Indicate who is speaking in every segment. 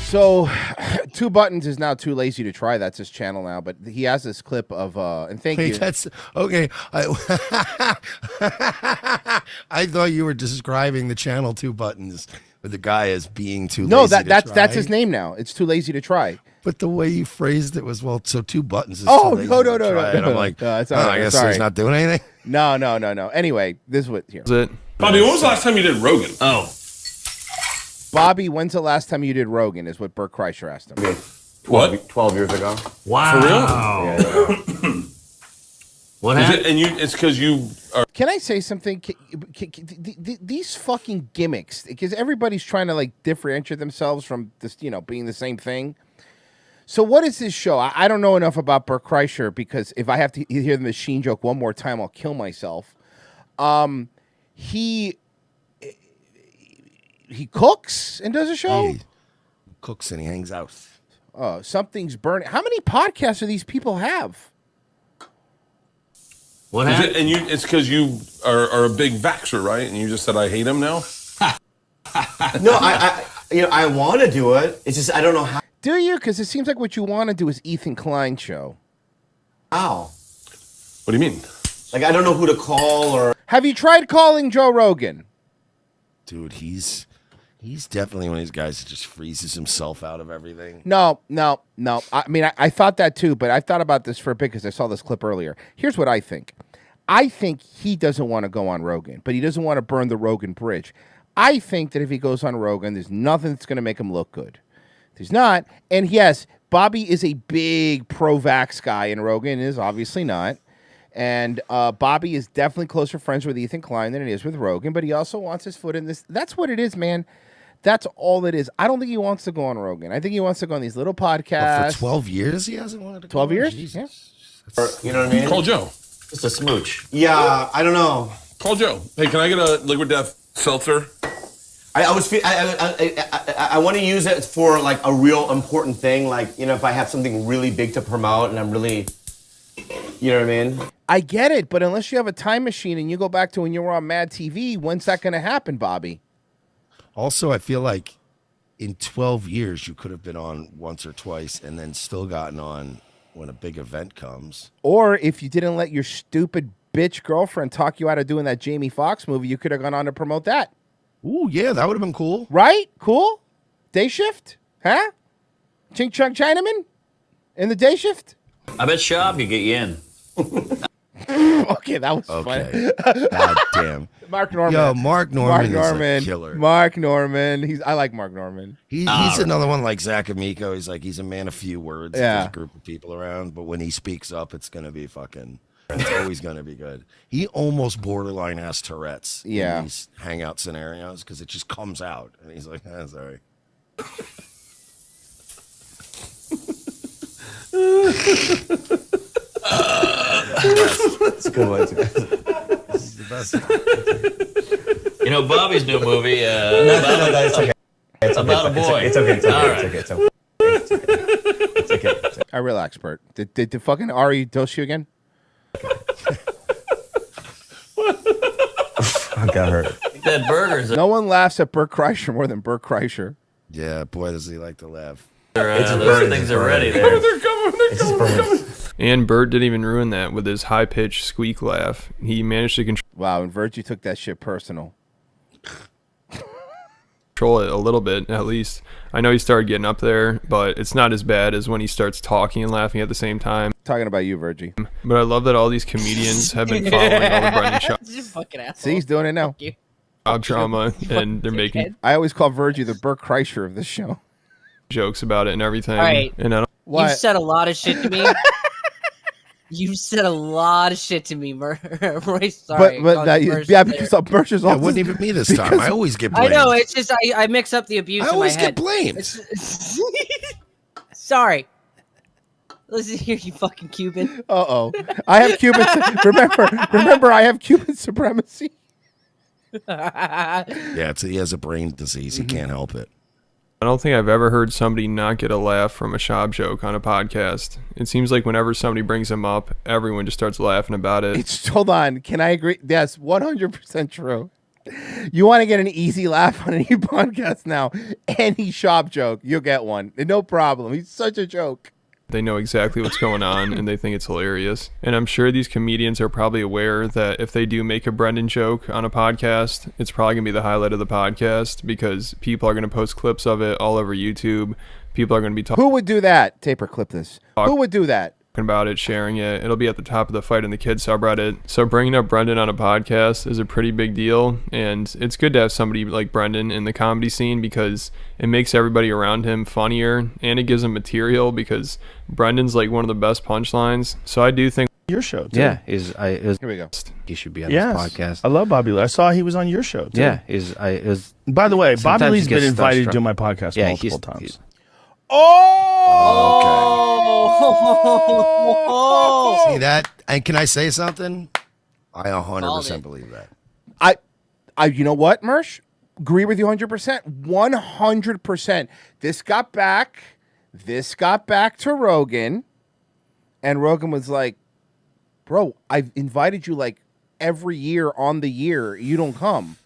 Speaker 1: So, Two Buttons is now too lazy to try. That's his channel now. But he has this clip of, and thank you.
Speaker 2: That's okay. I thought you were describing the channel Two Buttons, but the guy as being too lazy to try.
Speaker 1: That's his name now. It's Too Lazy to Try.
Speaker 2: But the way you phrased it was, well, so Two Buttons is
Speaker 1: too
Speaker 2: lazy
Speaker 1: no.
Speaker 2: And I'm like, I guess he's not doing anything.
Speaker 1: No. Anyway, this is what here.
Speaker 3: Bobby, when was the last time you did Rogan?
Speaker 4: Oh.
Speaker 1: Bobby, when's the last time you did Rogan? Is what Bert Kreischer asked him.
Speaker 3: What?
Speaker 5: 12 years ago.
Speaker 4: Wow.
Speaker 3: For real?
Speaker 5: Yeah.
Speaker 4: What happened?
Speaker 3: It's because you are.
Speaker 1: Can I say something? These fucking gimmicks, because everybody's trying to like differentiate themselves from this, being the same thing. So what is this show? I don't know enough about Bert Kreischer because if I have to hear the machine joke one more time, I'll kill myself. He cooks and does a show?
Speaker 2: He cooks and he hangs out.
Speaker 1: Oh, something's burning. How many podcasts do these people have?
Speaker 4: What happened?
Speaker 3: It's because you are a big vaxxer, right? And you just said I hate him now?
Speaker 5: No, I want to do it. It's just I don't know how.
Speaker 1: Do you? Because it seems like what you want to do is Ethan Klein's show.
Speaker 5: How?
Speaker 3: What do you mean?
Speaker 5: Like I don't know who to call or.
Speaker 1: Have you tried calling Joe Rogan?
Speaker 2: Dude, he's definitely one of these guys that just freezes himself out of everything.
Speaker 1: No. I mean, I thought that too, but I thought about this for a bit because I saw this clip earlier. Here's what I think. I think he doesn't want to go on Rogan, but he doesn't want to burn the Rogan bridge. I think that if he goes on Rogan, there's nothing that's going to make him look good. There's not. And yes, Bobby is a big pro-vax guy, and Rogan is obviously not. And Bobby is definitely closer friends with Ethan Klein than it is with Rogan, but he also wants his foot in this. That's what it is, man. That's all it is. I don't think he wants to go on Rogan. I think he wants to go on these little podcasts.
Speaker 2: But for 12 years, he hasn't wanted to
Speaker 1: 12
Speaker 2: go
Speaker 1: years?
Speaker 2: Jesus.
Speaker 1: Yeah.
Speaker 5: You know what I mean?
Speaker 3: Call Joe.
Speaker 4: Just a smooch.
Speaker 5: Yeah, I don't know.
Speaker 3: Call Joe. Hey, can I get a liquid death seltzer?
Speaker 5: I want to use it for like a real important thing. Like, if I have something really big to promote and I'm really, you know what I mean?
Speaker 1: I get it, but unless you have a time machine and you go back to when you were on Mad TV, when's that going to happen, Bobby?
Speaker 2: Also, I feel like in 12 years, you could have been on once or twice and then still gotten on when a big event comes.
Speaker 1: Or if you didn't let your stupid bitch girlfriend talk you out of doing that Jamie Foxx movie, you could have gone on to promote that.
Speaker 2: Ooh, yeah, that would have been cool.
Speaker 1: Right? Cool? Day shift? Huh? Ching Chung Chinaman? In the day shift?
Speaker 4: I bet Shab could get you in.
Speaker 1: Okay, that was funny.
Speaker 2: God damn.
Speaker 1: Mark Norman.
Speaker 2: Yo, Mark Norman is a killer.
Speaker 1: Mark Norman. I like Mark Norman.
Speaker 2: He's another one like Zach Amico. He's a man of few words.
Speaker 1: Yeah.
Speaker 2: There's a group of people around, but when he speaks up, it's going to be fucking... It's always going to be good. He almost borderline has Tourette's in these hangout scenarios because it just comes out. And he's like, sorry.
Speaker 5: It's a good one.
Speaker 2: This is the best.
Speaker 4: You know, Bobby's new movie,
Speaker 5: It's okay. It's
Speaker 4: about a boy.
Speaker 5: It's okay.
Speaker 4: All right.
Speaker 5: It's okay.
Speaker 1: I relax, Bert. Did the fucking Ari dose you again?
Speaker 5: I got hurt.
Speaker 4: That burgers
Speaker 1: No one laughs at Bert Kreischer more than Bert Kreischer.
Speaker 2: Yeah, boy, does he like to laugh.
Speaker 4: those things are ready there.
Speaker 3: They're coming.
Speaker 6: And Bert didn't even ruin that with his high-pitched squeak laugh. He managed to
Speaker 1: Wow, and Virgie took that shit personal.
Speaker 6: control it a little bit, at least. I know he started getting up there, but it's not as bad as when he starts talking and laughing at the same time.
Speaker 1: Talking about you, Virgie.
Speaker 6: But I love that all these comedians have been following all the Brendan Schaub
Speaker 7: You fucking asshole.
Speaker 1: See, he's doing it now.
Speaker 6: drama, and they're making
Speaker 1: I always call Virgie the Bert Kreischer of this show.
Speaker 6: jokes about it and everything.
Speaker 7: All right.
Speaker 6: And I don't
Speaker 1: What?
Speaker 7: You've said a lot of shit to me. You've said a lot of shit to me, Roy. Sorry.
Speaker 1: But because Merch is
Speaker 2: Yeah, it
Speaker 1: also...
Speaker 2: wasn't even me this time. I always get blamed.
Speaker 7: I know, it's just I mix up the abuse
Speaker 2: I
Speaker 7: in my
Speaker 2: always
Speaker 7: head.
Speaker 2: get blamed.
Speaker 7: Sorry. Listen here, you fucking Cuban.
Speaker 1: Uh-oh. I have Cuban... remember, I have Cuban supremacy.
Speaker 2: Yeah, he has a brain disease. He can't help it.
Speaker 6: I don't think I've ever heard somebody not get a laugh from a Schaub joke on a podcast. It seems like whenever somebody brings them up, everyone just starts laughing about it.
Speaker 1: Hold on. Can I agree? That's 100% true. You want to get an easy laugh on any podcast now? Any shop joke, you'll get one. No problem. He's such a joke.
Speaker 6: They know exactly what's going on and they think it's hilarious. And I'm sure these comedians are probably aware that if they do make a Brendan joke on a podcast, it's probably going to be the highlight of the podcast because people are going to post clips of it all over YouTube. People are going to be talking.
Speaker 1: Who would do that? Taper, clip this. Who would do that?
Speaker 6: About it, sharing it. It'll be at the top of the Fight in the Kids subreddit. So bringing up Brendan on a podcast is a pretty big deal, and it's good to have somebody like Brendan in the comedy scene because it makes everybody around him funnier, and it gives him material because Brendan's like one of the best punchlines. So I do think
Speaker 8: your show too.
Speaker 9: Yeah,
Speaker 1: here we go.
Speaker 9: He should be on this podcast.
Speaker 8: I love Bobby Lee. I saw he was on your show too.
Speaker 9: Yeah,
Speaker 8: by the way, Bobby Lee's been invited to do my podcast multiple times.
Speaker 1: Oh,
Speaker 2: see that? And can I say something? I 100% believe that.
Speaker 1: I, you know what, Mersh? Agree with you 100%. 100%. This got back to Rogan, and Rogan was like, "Bro, I've invited you like every year on the year. You don't come."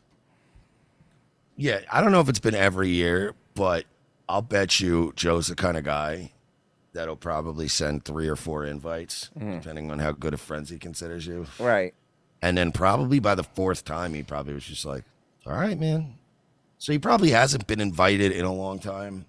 Speaker 2: Yeah, I don't know if it's been every year, but I'll bet you Joe's the kind of guy that'll probably send 3 or 4 invites, depending on how good of friends he considers you.
Speaker 1: Right.
Speaker 2: And then probably by the 4th time, he probably was just like, all right, man. So he probably hasn't been invited in a long time.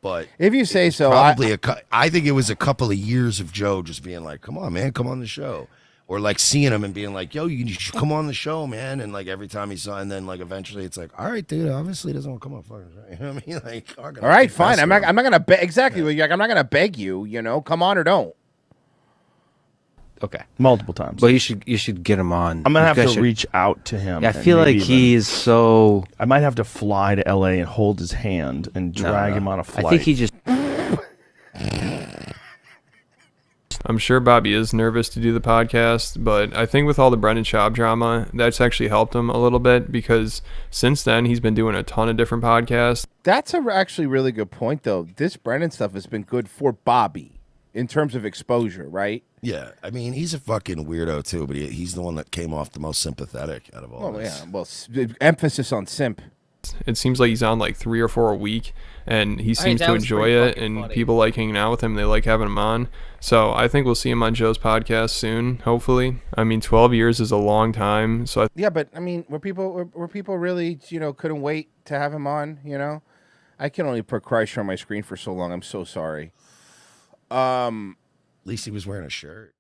Speaker 2: But
Speaker 1: if you say so,
Speaker 2: probably I think it was a couple of years of Joe just being like, come on, man, come on the show. Or like seeing him and being like, yo, you should come on the show, man. And like every time he saw, and then like eventually it's like, all right, dude, obviously he doesn't want to come on fucking show. You know what I mean? Like, all
Speaker 1: right, fine. I'm not gonna beg exactly. Yeah. Like, I'm not gonna beg you. You know, come on or don't.
Speaker 9: Okay,
Speaker 8: multiple times.
Speaker 9: But you should get him on.
Speaker 8: I'm gonna have to reach out to him.
Speaker 9: Yeah, I feel like he is so.
Speaker 8: I might have to fly to LA and hold his hand and drag him on a flight.
Speaker 9: I think he just.
Speaker 6: I'm sure Bobby is nervous to do the podcast, but I think with all the Brendan Schaub drama, that's actually helped him a little bit because since then he's been doing a ton of different podcasts.
Speaker 1: That's actually really good point, though. This Brendan stuff has been good for Bobby in terms of exposure, right?
Speaker 2: Yeah, I mean, he's a fucking weirdo too, but he's the one that came off the most sympathetic out of all this.
Speaker 1: Yeah, well, emphasis on simp.
Speaker 6: It seems like he's on like 3 or 4 a week, and he seems to enjoy it, and funny. People like hanging out with him. They like having him on. So I think we'll see him on Joe's podcast soon, hopefully. I mean, 12 years is a long time. So
Speaker 1: yeah, but I mean, were people really, couldn't wait to have him on? You know, I can only put Christ on my screen for so long. I'm so sorry.
Speaker 2: At least he was wearing a shirt.